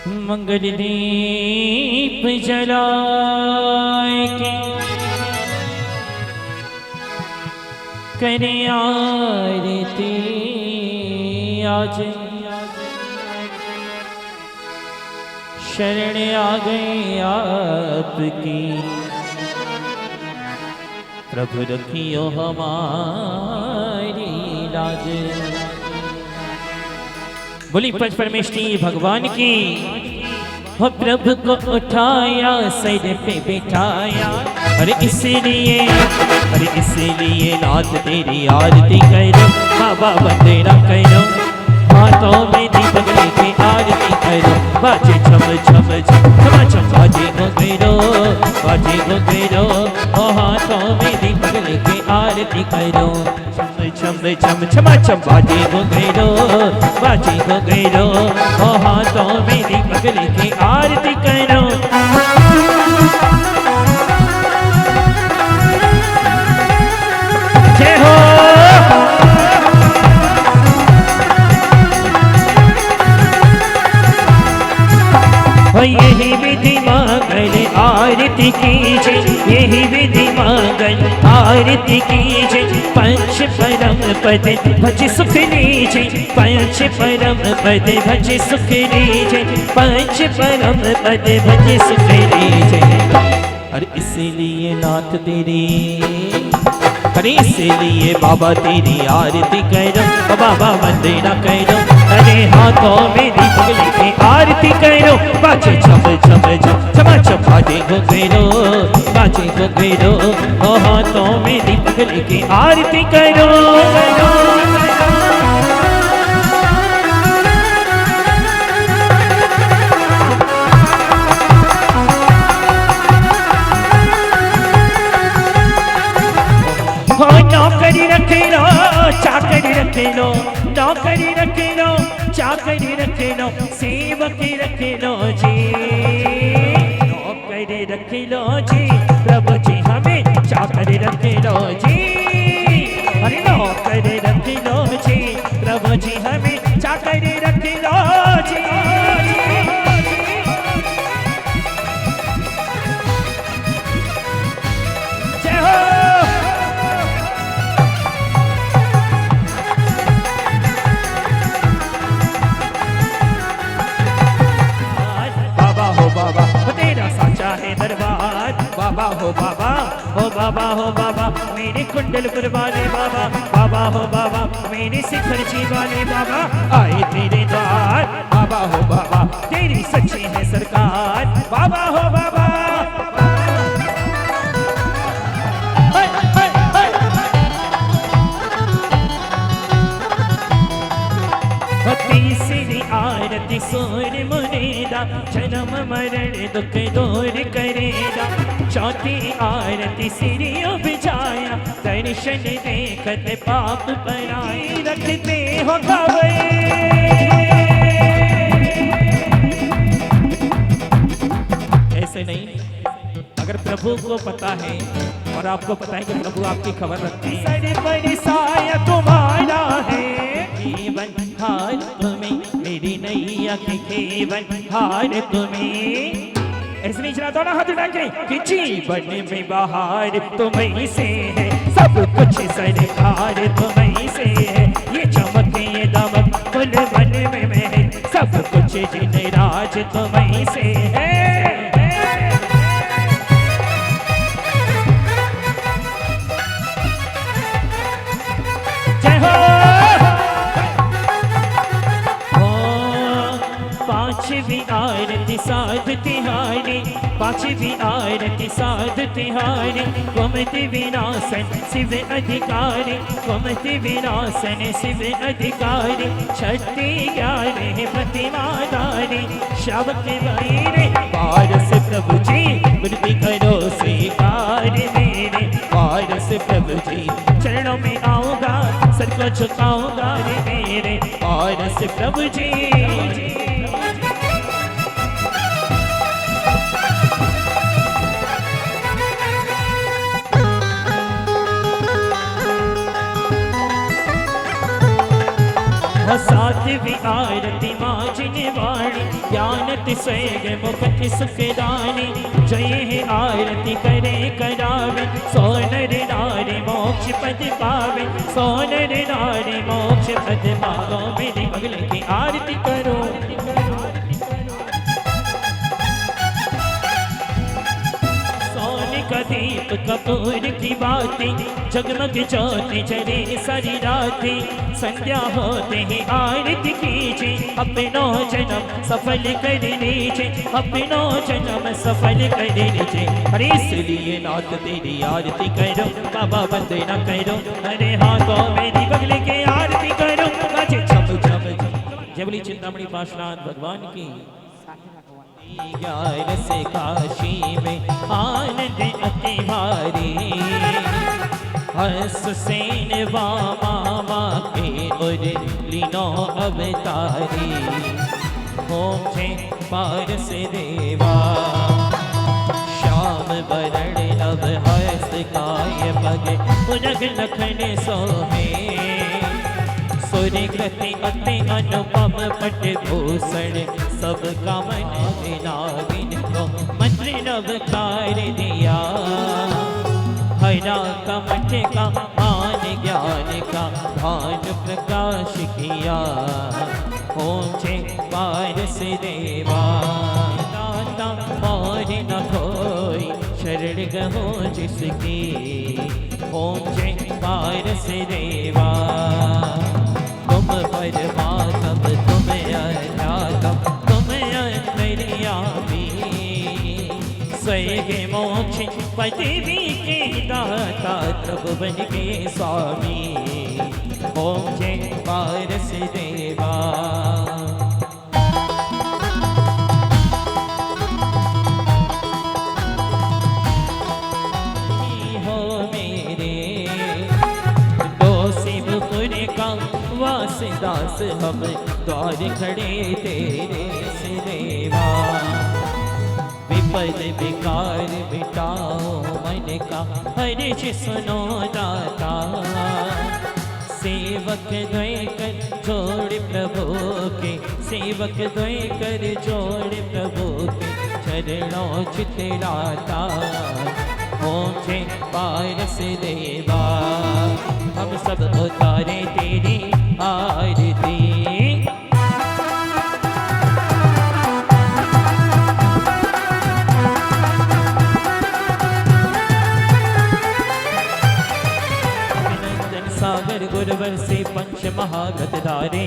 मंगल दीप जलाए के करे आरती आज शरण आ गए आपकी प्रभु रखियो हमारी लाज। बोली पंच परमेष्ठी भगवान की। हो प्रभु को उठाया सिर पे बिठाया अरे इसीलिए नाथ तेरी आरती करो बाबा वंदना करो हाथों में दीपक लेके आरती करो बाजे छम छम छम छम बाजे घुघरो ओ हाथों में दीपक लेके आरती करो छम छम छम छम बाजे घुघरो ओ हाथों में दीपक लेके आरती करो। जय हो यही विधि मांगल आरती कीजे यही विधि मांगल आरती कीजे पंच परम पद भज सुख लीजे पंच परम पद भज सुख लीजे पंच परम पद भज सुख लीजे। अरे इसीलिए नाथ तेरी अरे इसीलिए बाबा तेरी आरती करो बाबा वंदना करो अरे हाथों में दीपक लेके आरती करो बाजे छम छम छम छम बाजे घुघरो ओ हाथों में दीपक लेके आरती करो। नौकरी रख लो चाकरी रख लो नौकरी रख लो चाकरी रख लो सेवक रख लो जी नौकरी रख लो जी प्रभु जी हमें चाकरी रख लो जी अरे नौकरी रख लो जी प्रभु जी हमें चाकरी रख लो जी। जय हो बाबा तेरा साचा है दरबार बाबा हो बाबा मेरे कुंडल वाले बाबा बाबा हो बाबा मेरे शिखर जी वाले बाबा आए तेरे द्वार बाबा हो बाबा तेरी सच्ची है सरकार बाबा हो बाबा। तीसरी आरती सूर मुनेदा जन्म मरण दुख दूर करेगा चौथी आरती सिरियों बिछाया दर्शन देखत पाप पराई रखते हो खबर। ऐसे नहीं अगर प्रभु को पता है और आपको पता है कि प्रभु आपकी खबर रखते हैं सर पर साया तुम्हारा है जीवन हार तुम्हें मेरी नैया के केवल हार तुम्हें ऐसे नहीं चलाता ना हाथ उठा के कि जीवन में बाहर तुम्हीं से है सब कुछ सरकार तुम्हीं से है ये चमक ये दमक कुल मन में है सब कुछ जिन राज तुम्हीं से है। जय हो पांचवी आरती साध तिहारी पांचवी आरती साध तिहारी कुमति विनाशन शिव अधिकारी कुमति विनाशन शिव अधिकारी छठी ग्यारह प्रतिमाधारी शावक भाई पारस प्रभु जी वृद्धि करो स्वीकार मेरे पारस प्रभु जी चरणों में आऊंगा सर को झुकाऊंगा मेरे पारस प्रभु जी। साथ साध्वी आरती माजिनी वाणी ज्ञानत स्वर्ग मुक्त सुखदानी जय हे आरती करे करावे सोनर नारी मोक्ष पद पावे सोनर नारी मोक्ष पद पावो मेरी बगल की आरती करो सोने का दीप कपूर की बातें जगमग ज्योति जले सारी रातें संध्या होते ही आरती कीजिए अपनों जन्म सफल कर लीजिए अपनों जन्म सफल कर लीजिए अरे इसलिए नाथ तेरी आरती करो बाबा वंदना करो अरे हाथों मेरी बगल के आरती करो गाजे छम छम जबली चिंतामणि पार्श्वनाथ भगवान की ग्यार से काशी में आनंद अति भारी हंस सेन वामा के उर्लिनो अवतारी मोक्षे पारस देवा श्याम वरण नव हस काय पगे उनग लखन सोहे सूर्य कृति अति अनुपम पट भूषण सब कामन नागिन को मंत्र नवकार दिया हरा कमठ का मान ज्ञान का भान प्रकाश किया पहुँचे पारस देवा दाता और न कोई शरण गहो जिसकी पहुँचे पारस देवा तुम परमात्म तुम अनात्म तुम अंतर्यामी स्वर्ग मोक्ष पदवी के दाता तब बन के स्वामी ओम जय पारस देवा हो मेरे दो शिवपुर का वासदास हम द्वार खड़े तेरे से देवा विपद विकार मिटाओ मन का हर्ष सुनो दाता सेवक द्वय कर जोड़ प्रभु के सेवक द्वय कर जोड़ प्रभु के चरणों चितराता पहुँचे पारस देवा हम सब उतारे तेरी आरती सागर गुरुवर से पंच महागत धारे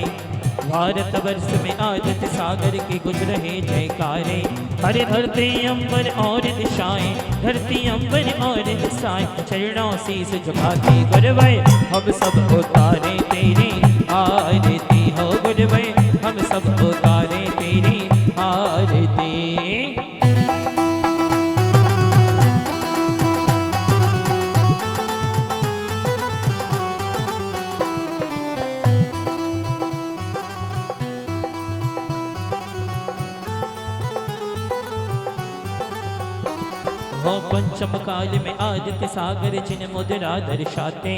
भारत वर्ष में आदत सागर के गुज रहे जयकारे हरे धरती अंबर और दिशाएं धरती अंबर और दिशाएं चरणों शीस झुकाते गुरुवर हम सब उतारे तेरी आरती हो गुरुवर हम सब उतारे तेरी आरती हो पंचम काल में आदित्य सागर जिन मुद्रा दर्शाते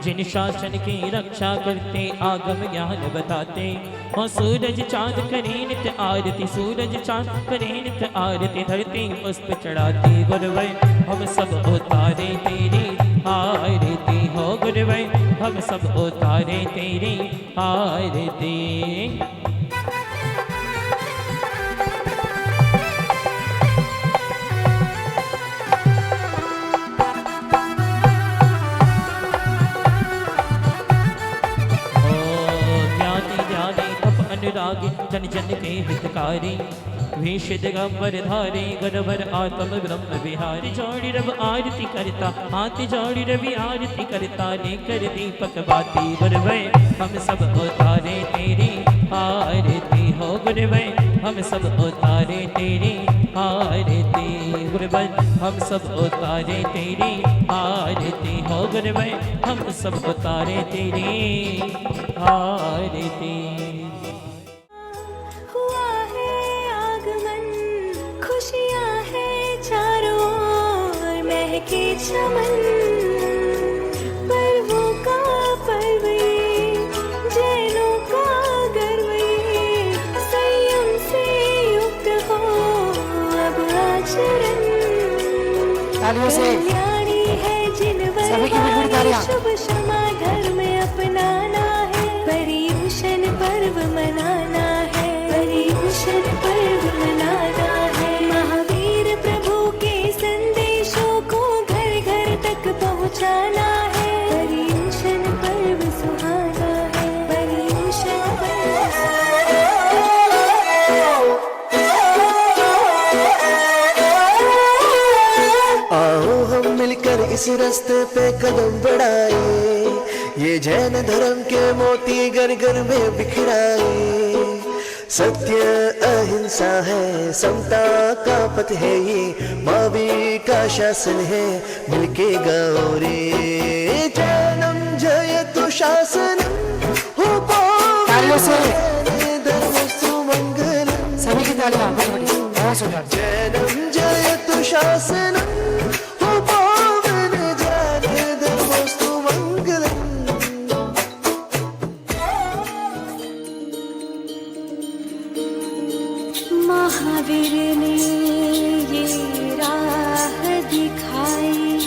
जिन शासन की रक्षा करते आगम ज्ञान बताते हो सूरज चांद करे नित्य आरती सूरज चांद करे नित्य आरती धरती पुष्प चढ़ाती गुरुवर हम सब उतारे तेरी आरती हो गुरुवर हम सब उतारे तेरी आरती अनुरागी जन जन के हितकारी भीष दिगंबर धारे गुरुवर आत्म ब्रह्म विहारी जोड़ी रब आरती करता हाथ जोड़ी रवि आरती करता लेकर दीपक बाती गुरुवर हम सब उतारे तेरी आरती हो गुरुवर हम सब उतारे तेरी आरती गुरुवर हम सब उतारे तेरी आरती हो गुरुवर हम सब उतारे तेरी आरती के चमन पर्वों का पर्व जैनों का गर्व चरण। तालियों से कल्याणी है जिन सभी की बिल्कुल तालियां। शुभ क्षमा धर्म अपनाना है, पर्युषण पर्व मनाना है, पर्युषण पर्व मनाना है। महावीर प्रभु के संदेशों को घर घर तक पहुंचाना है, पर्युषण पर्व सुहाना है, पर्युषण पर्व सुहाना है। आओ हम मिलकर इस रास्ते पे कदम बढ़ाए, ये जैन धर्म के मोती घर घर में बिखराए। सत्य अहिंसा है, समता का पथ है, ये मावी का शासन है, मिलके गाओ रे। जैनम जयतु शासनम हो तालियों से धर्मस्तु मंगलम। सभी की तालियां बहुत बढ़िया, बहुत सुंदर। जैनम जयतु शासनम हो पावन जैन धर्मस्तु मंगलम। महावीर ने ये राह दिखाई,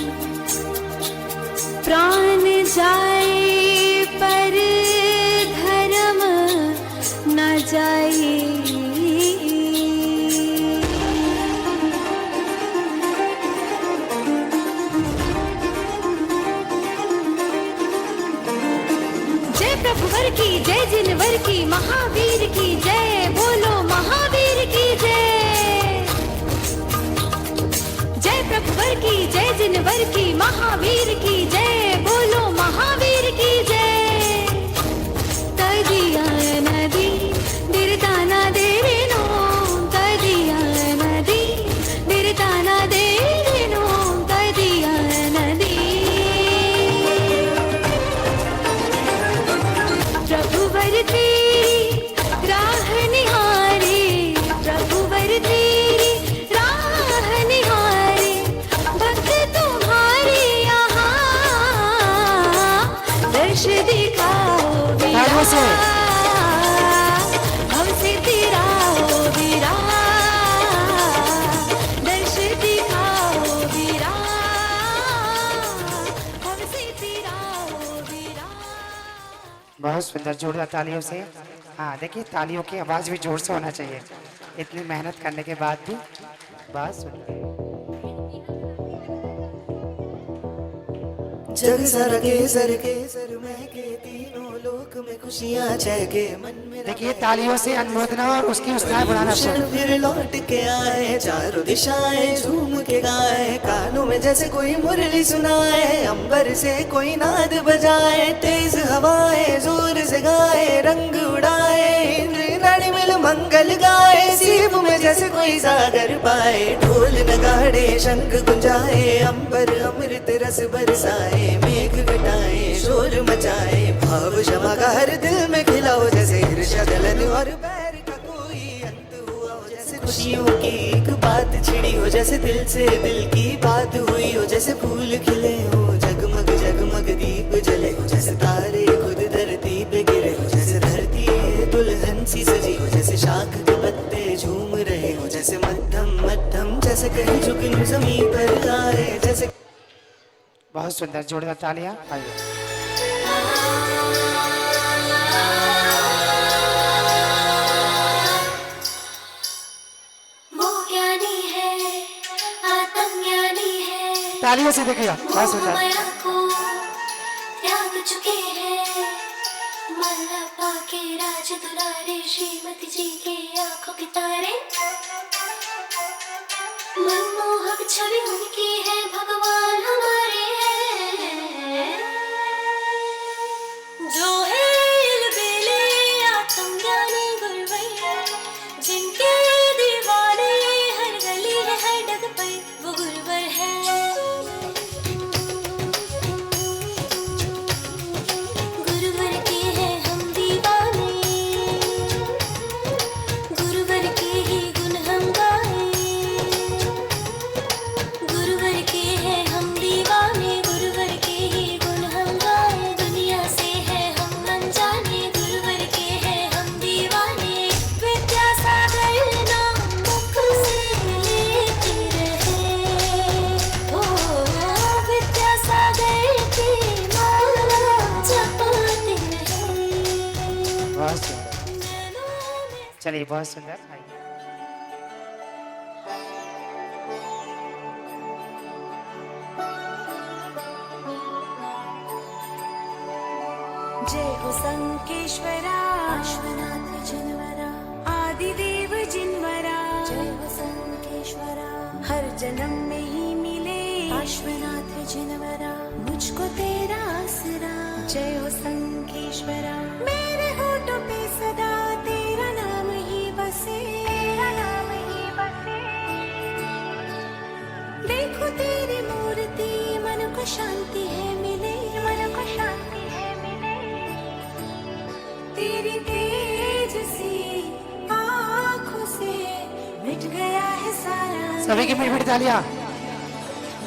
प्राण जाए पर धर्म न जाए। जय प्रभुवर की जय, जिनवर की, महावीर की जय, बोलो महावीर की जय। जय प्रभुवर की जय, जिनवर की, महावीर की जय, बोलो महावीर की जय। तदिया नदी बिरताना दे नो, तदिया नदी बिरताना दे नो, तदिया नदी। प्रभुवर तेरी राह निहारे, प्रभुवर तेरी राह निहारे, भक्त तुम्हारे यहाँ दर्श दिखाओ तालियों से हमसे तेरा हो वीरा, दर्श दिखाओ वीरा, हमसे तेरा हो वीरा। बहुत सुंदर, जोरदार तालियों से। हाँ देखिए, तालियों की आवाज भी जोर से होना चाहिए, इतनी मेहनत करने के बाद भी। बहुत सुंदर। जग सारा केसर केसर महके, तीनों लोक में खुशियाँ छहके, मन में देखिए, तालियों से अनुमोदना और उसकी उत्साह बढ़ाना क्षण चाहिए। फिर लौट के आए, चारों दिशाएं झूम के गाए, कानों में जैसे कोई मुरली सुनाए, अंबर से कोई नाद बजाए, तेज हवाएं जोर से गाए, रंग उड़ाए, इंद्र नाड़ी मिल मंगल गाए, सीप में जैसे कोई सागर पाए, ढोल नगाड़े शंख गुंजाए, अंबर अमृत रस बरसाए, मेघ घटाए शोर मचाए, भाव क्षमा का हर दिल में खिलाओ, जैसे ईर्ष्या जलन और बैर का कोई अंत हुआ हो, जैसे खुशियों की एक बात छिड़ी हो, जैसे दिल से दिल की बात हुई हो, जैसे फूल खिले हो, जगमग जगमग दीप जले हो, जैसे तारे खुद धरती पे गिरे हो, जैसे धरती दुल्हन सी सजी हो, जैसे शाख के पत्ते झूम रहे हो, जैसे मध्यम मध्यम जैसे कहीं झुकन जमीन पर आए, जैसे। बहुत सुंदर, जोरदार तालियां। आइए वो ज्ञानी है, आत्मज्ञानी है, तालियों से देखिए, बहुत सुंदर। माया को त्याग चुके हैं, मल्लपा के राज दुलारे, श्रीमती जी के आंखों के तारे, मनमोहक छवि उनकी है, भगवान हमारे हैं। जो है इलबेले आत्मज्ञानी गुरुवैया, जिनके दीवाने हर गली है, हर डग पे वो गुरुवर है। गुरुवर के हैं हम दीवाने, गुरुवर के चलिए बहुत सुंदर। आइए। जय हो संकेश्वरा अश्वनाथ जिनवरा आदिदेव जिनवरा। जय हो संकेश्वरा हर जन्म में ही मिले अश्वनाथ जिनवरा मुझको तेरा आसरा। जय हो संकेश्वरा मेरे होठों पे सदा तेरा नाम ही बसे, तेरा नाम ही बसे। देखो तेरी मूर्ति मन को शांति है मिले, मन को शांति है मिले। तेरी तेज सी आँखों से मिट गया है सारा। सभी की मीठी मीठी तालियां।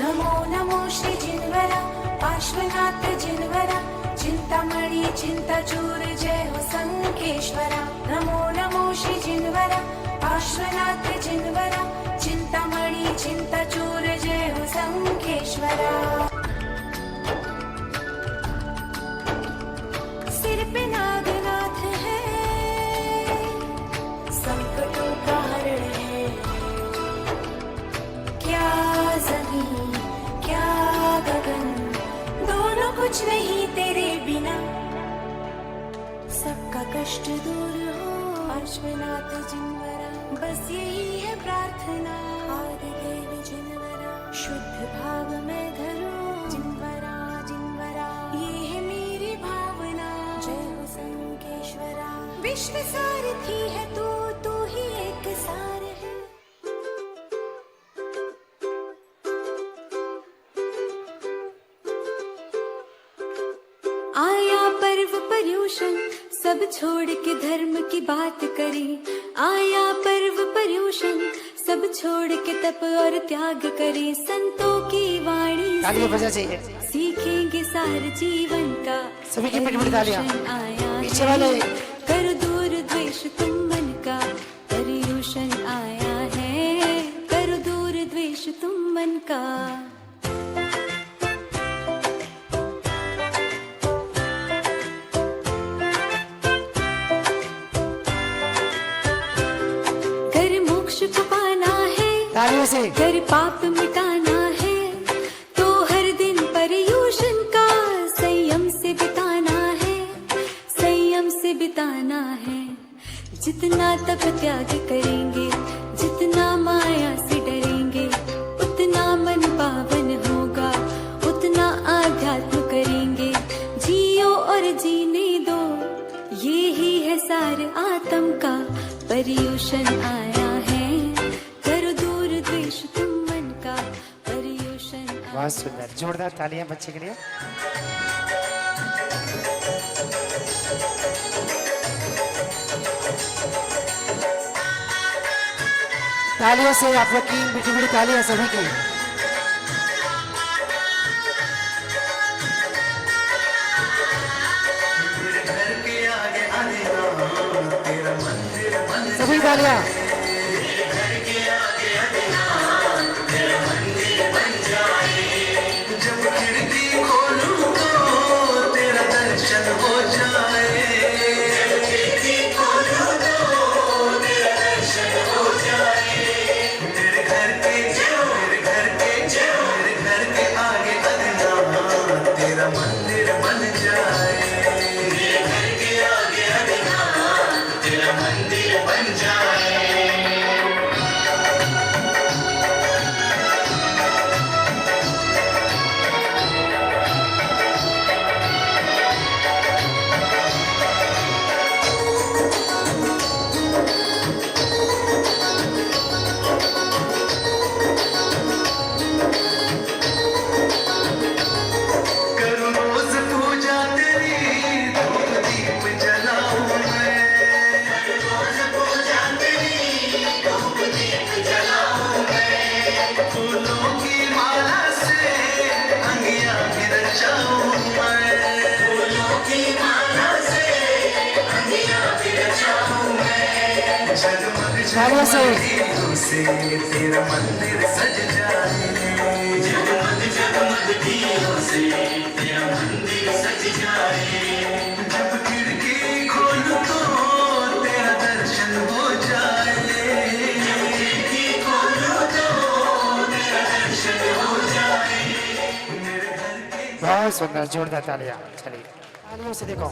नमो नमो श्री जिनवरा पार्श्वनाथ जिनवरा चिंतामणि चिंताचूर। जय हो संकेश्वरा नमो नमो श्री जिनवरा पार्श्वनाथ जिनवरा चिंतामणि चिंताचूर। जय हो संकेश्वरा। सिर पे नागनाथ है संकटों का हरण है। क्या जमीन क्या गगन दोनों कुछ नहीं तेरे बिना। सबका कष्ट दूर हो पार्श्वनाथ जिनवरा बस यही है प्रार्थना। आदिदेव जिनवरा शुद्ध भाव में धरो जिनवरा जिनवरा ये है मेरी भावना। जय हो संकेश्वरा विश्व सारथी है तू, तू ही एक सार है। आया पर्व पर्यूषण सब छोड़ के धर्म की बात करें। आया पर्व पर्यूषण सब छोड़ के तप और त्याग करें। संतों की वाणी तालियां बजा चाहिए। सीखेंगे सार जीवन का। सभी की मीठी मीठी तालियां। आया पीछे वाले कर दूर द्वेष तुम मन का। पर्यूषण आया है कर दूर द्वेष तुम मन का। को पाना है तालियों से कर पाप मिटाना है तो हर दिन पर्यूषण का संयम से बिताना है, संयम से बिताना है। जितना तप त्याग करेंगे जितना माया से डरेंगे उतना मन पावन होगा, उतना आध्यात्म करेंगे। जियो और जीने दो ये ही है सार आत्म का। पर्यूषण आया है कर दूर द्वेष तुम मन का। पर्यूषण बहुत सुंदर। जोरदार तालियां बच्चे के लिए। तालियों से आप लोग की मीठी मीठी तालियां सभी की। सभी तालियां। जब खिड़की खोलूं तो तेरा दर्शन हो जाए। खिड़की खोलूं तो तेरा दर्शन हो जाए। मेरे घर के आगे अगना तेरा मंदिर बन जाए। मेरे घर के आगे अगना तेरा मंदिर बन जाए। तालियों से तेरा मंदिर सज जाए। जगमग जगमग दियों से तेरा मंदिर सज जाए। जब खिड़की खोलूं तो तेरा दर्शन हो जाए। बहुत सुंदर, जोरदार तालियां। चलिए तालियों से देखो।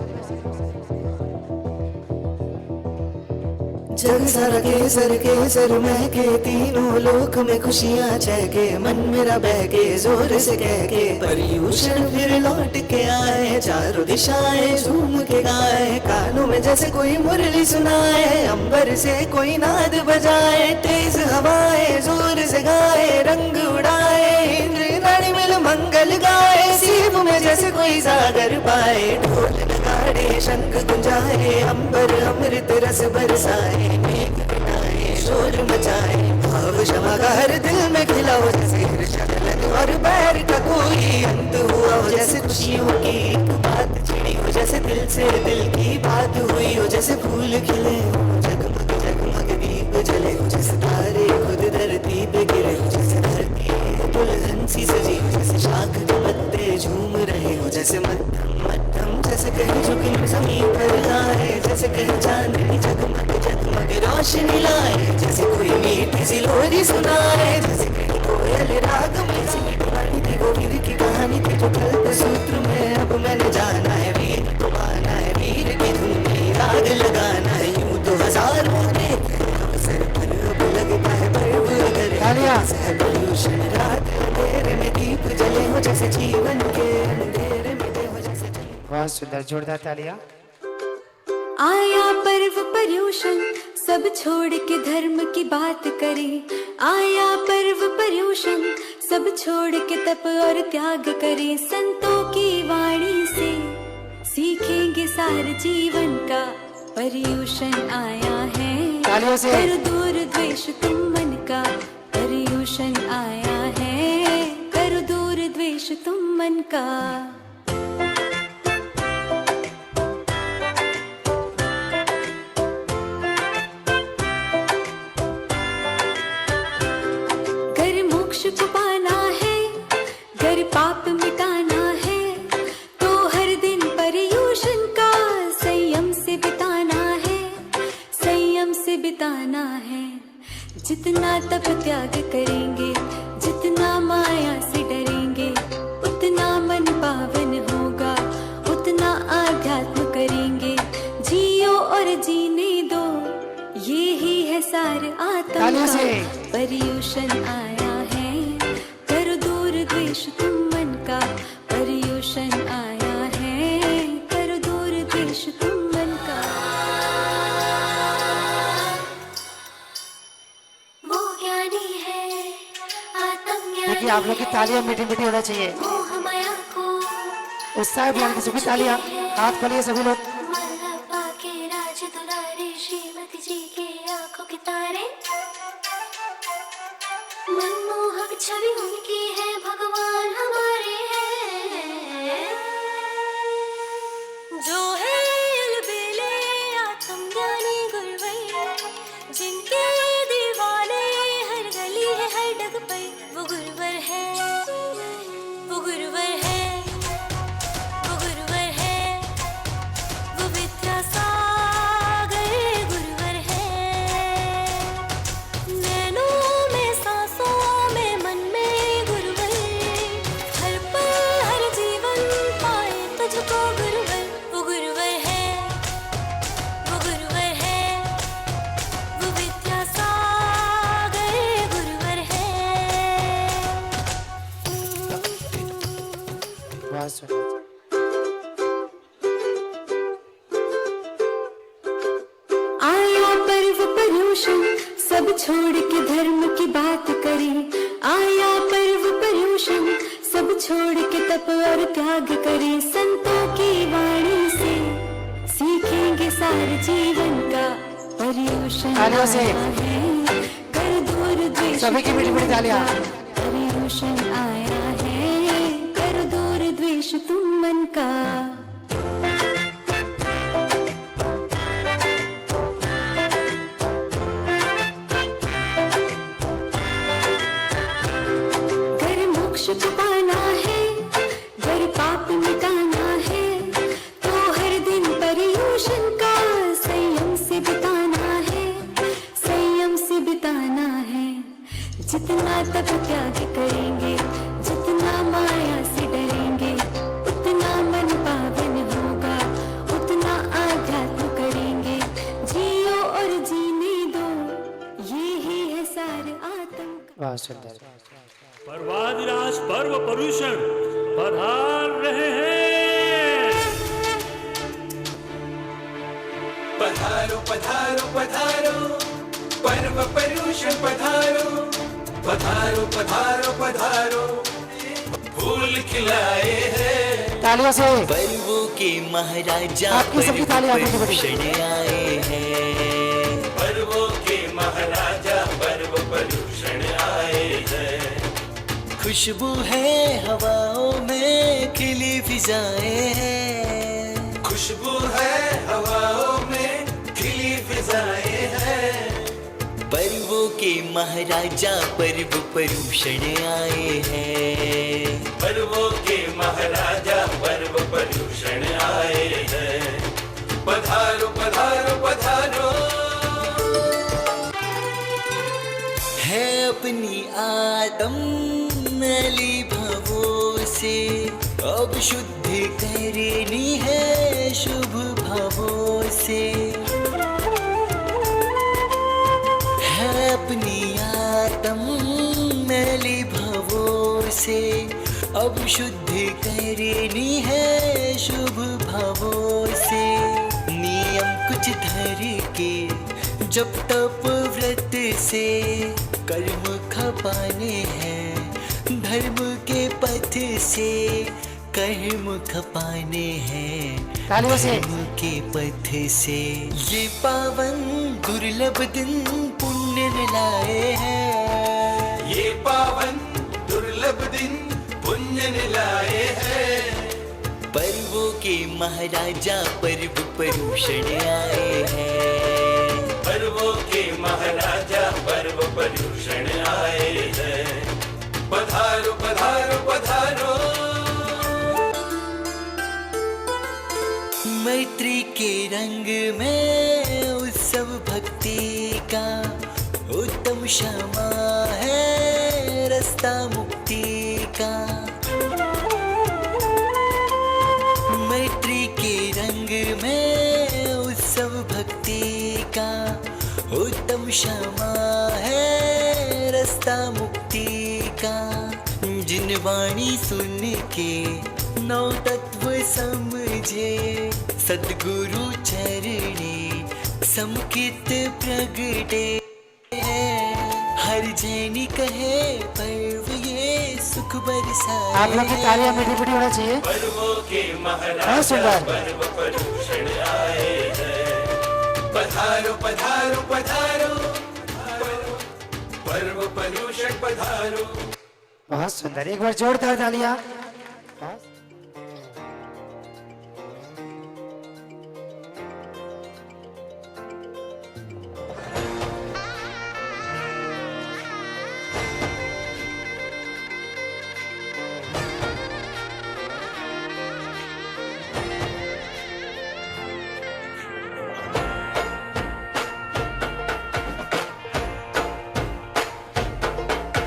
जग सारा केसर महके, तीनों लोक में खुशियाँ चहके, मन मेरा बहके जोर से कह के, पर्यूषण फिर लौट के आए, चारों दिशाएं झूम के गाए, कानों में जैसे कोई मुरली सुनाए, अंबर से कोई नाद बजाए, तेज हवाएं जोर से गाए, रंग उड़ाए, इंद्रनाड़ी मिल मंगल गाए, शिव में जैसे कोई सागर पाए, ढोल नगाड़े शंख गुंजाए, अंबर अमृत रस बरसाए, मेघ बनाए शोर मचाए, भाव क्षमा का हर दिल में खिलाओ, जैसे हर्षानंद और बैर का कोई अंत हुआ हो, जैसे खुशियों की एक बात छिड़ी हो, जैसे दिल से दिल की बात हुई हो, जैसे फूल खिले हो, जगमग जगमग दीप जले हो, जैसे तारे खुद धरती पे गिरे हो, जैसे धरती दुल्हन सी सजी हो, जैसे शाख के पत्ते झूम रहे हो, जैसे मध्यम मध्यम जैसे कहीं झुकी जमीन पर आए, जैसे कहीं चांदनी जगमग जगमग रोशनी लाए, जैसे कोई मीठी सी लोरी सुनाए, जैसे कहीं कोयल राग में सी वाणी थी, वो वीर की कहानी थी जो कल्प सूत्र में अब मैंने जाना है, वीर को पाना है, वीर की धुन में राग लगाना है, यूं तो हजारों ने अवसर पर अब लगता है पर्व अगर पर्यूषण रात अंधेरे में दीप जले हो, जैसे जीवन के अंधेरे में दे हो, जैसे बहुत सुंदर, जोरदार तालियां। आया पर्व पर्यूषण, सब छोड़ के धर्म की बात करें, आया पर्व पर्यूषण, सब छोड़ के तप और त्याग करें, संतों की वाणी से सीखेंगे सार जीवन का, पर्यूषण आया है, तालियों से। कर दूर द्वेष तुम मन का, पर्यूषण आया है, कर दूर द्वेष तुम मन का। को पाना है, गर पाप मिटाना है, तो हर दिन पर्यूषण का संयम से बिताना है, संयम से बिताना है, जितना तप त्याग करेंगे, जितना माया से डरेंगे, उतना मन पावन होगा, उतना आध्यात्म करेंगे, जियो और जीने दो, ये ही है सार आत्मा का, पर्यूषण आया है, कर दूर द्वेष तुम मन का, पर्यूषण आया है, कर दूर द्वेष तुम मन का। वो ज्ञानी है आत्मज्ञानी, देखिए आप लोग की तालियां मीठी मीठी होना चाहिए, मोह माया को उत्साह बयान की सभी तालियां, हाथ खोलिए सभी लोग। मल्लपा के राज दुलारे, श्रीमती जी के आंखों के तारे, मनमोहक छवि उनकी है, भगवान हमारे हैं, जो है अलबेले आत्मज्ञानी गुरुवर, जिनके दीवाने हर गली है हर डग पे, वो गुरुवर है, वो गुरुवर है, वो गुरुवर है, वो विद्या सागर गुरुवर है, नैनों में सांसों में मन में गुरुवर, हर पल हर जीवन पाए तुझको गुरुवर, वो गुरुवर है, वो गुरुवर है, वो विद्या सागर गुरुवर है। बहुत सुंदर। आया पर्व पर्यूषण, सब छोड़ के धर्म की बात करें, आया पर्व पर्यूषण, सब छोड़ के तप और त्याग करें, संतों की वाणी से सीखेंगे सार जीवन का, पर्यूषण तालियों से। आया है, कर दूर द्वेष सभी की मीठी मीठी तालियां। पर्यूषण आया है, कर दूर द्वेष तुम मन का। गर मोक्ष को पाना है, गर पाप मिटाना है, तो हर दिन पर्यूषण का संयम से बिताना है, संयम से बिताना है, जितना तप त्याग करेंगे, जितना माया से डरेंगे, सार आतंक। बहुत सुंदर। पर्वादिराज पर्व परुषण पधार रहे हैं। पधारो पधारो पधारो पर्व पर्यूषण पधारो पधारो पधारो पधारो फूल खिलाए हैं तालियों से पर्वों के महाराजा आपकी सबकी तालियां आगे बढ़ी। पर्वभूषण आए हैं। पर्वों के महाराजा पर्व पर्यूषण आए हैं। खुशबू है हवाओं में खिली फिजाएं हैं। खुशबू है हवाओं में खिली फिजाएं हैं। पर्वों के महाराजा पर्व पर्यूषण आए हैं। पर्वों के महाराजा पर्व पर्यूषण आए हैं। पधारो पधारो पधारो है अपनी आत्म मैली भावों से अब शुद्ध करनी है शुभ भावों से। है अपनी आत्म मैली भावों से अब शुद्ध करनी है शुभ भावों से। नियम कुछ धर के जब तप व्रत से कर्म खपाने हैं। धर्म के पथ से कर्म खपाने हैं। तालियों से धर्म के पथ से ये पावन दुर्लभ दिन पुण्य लाए हैं। ये पावन दुर्लभ दिन पुण्य लाए हैं। पर्वों के महाराजा पर्व पर्यूषण आए हैं। पर्वों के महाराजा पर्व पर्यूषण आए हैं। पधारो पधारो पधारो मैत्री के रंग में उत्सव भक्ति का उत्तम क्षमा है रास्ता मुक्ति का। मैत्री के रंग में उत्सव भक्ति का उत्तम क्षमा है रास्ता मुक्ति का। जिन वाणी सुन के नौ तत्व समझे सद्गुरु चरणे समकित प्रगटे हैं। हर जैनी कहे पर्व ये सुख बरसाए। आप लोग की तालियां मीठी मीठी होना चाहिए। पर्वों के बहुत महाराजा सुंदर। पर्व पर्यूषण आए हैं। पधारो पधारो पधारो पर्व पर्यूषण पधारो। बहुत सुंदर। एक बार जोरदार तालियां।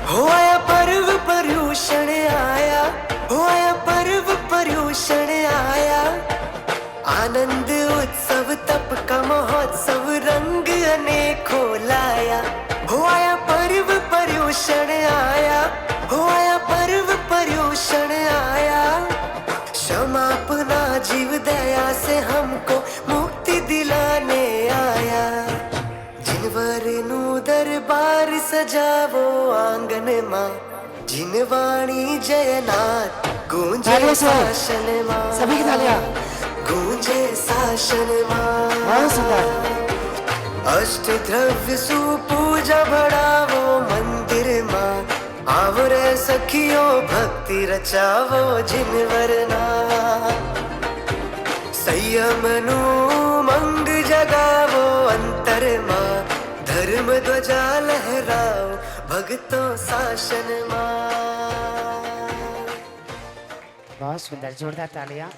हो आया पर्व पर्यूषण आया। हो आया पर्व पर्यूषण आया। आनंद उत्सव तप का महोत्सव रंग अनेकों लाया। हो आया पर्व पर्यूषण आया। हो आया पर्व पर्यूषण आया। क्षमापना जीव दया से हमको मुक्ति दिलाने आया। जिनवर नू दरबार सजावो आंगन मां। जिन वाणी जयनाथ गूंजे तालियों से शासन मां। सभी की तालियां। गूंजे शासन बहुत मां। सुंदर। अष्ट द्रव्य सुपूजा बढ़ावो मंदिर मां। आवरे सखियो भक्ति रचावो जिनवर ना। संयम नु मंग जगावो अंतर मां। धर्म ध्वजा लहराओ भक्तों शासन मां। बहुत सुंदर। जोरदार तालियां।